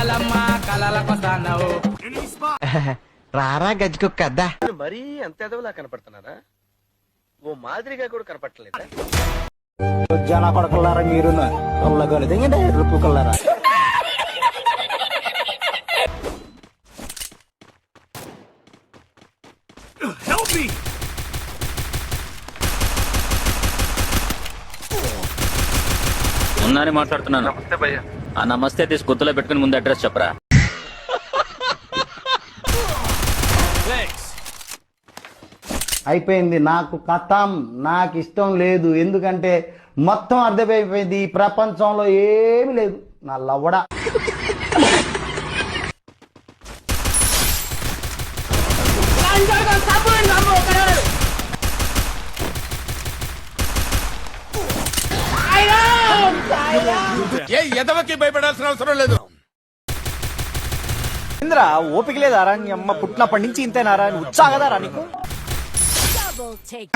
కలమ్మ కలలకొస్తానవు. రారా గజ్జుకుక్కద్దా. మరీ అంత ఎదవలా కనపడుతున్నారా? ఓ మాదిరిగా కూడా కనపడలేదా? జన కొడకల్లారా మీరు కొల్లగోలు దిగండి రుప్పు కొల్లారా. ఉన్నానని మాట్లాడుతున్నాను. నమస్తే భయ్య. ఆ నమస్తే తీసి గుర్తులో పెట్టుకుని ముందు అడ్రస్ చెప్పరా. అయిపోయింది నాకు కథం. నాకు ఇష్టం లేదు, ఎందుకంటే మొత్తం అర్థమైపోయింది. ఈ ప్రపంచంలో ఏమీ లేదు. నా లవ్వడ ఏ ఎదవకి భయపడాల్సిన అవసరం లేదు. ఇంద్రా ఓపిక లేదారా? నీ అమ్మ పుట్టినప్పటి నుంచి ఇంతేనారా? ఉత్సాహదారా నీకు? Double take.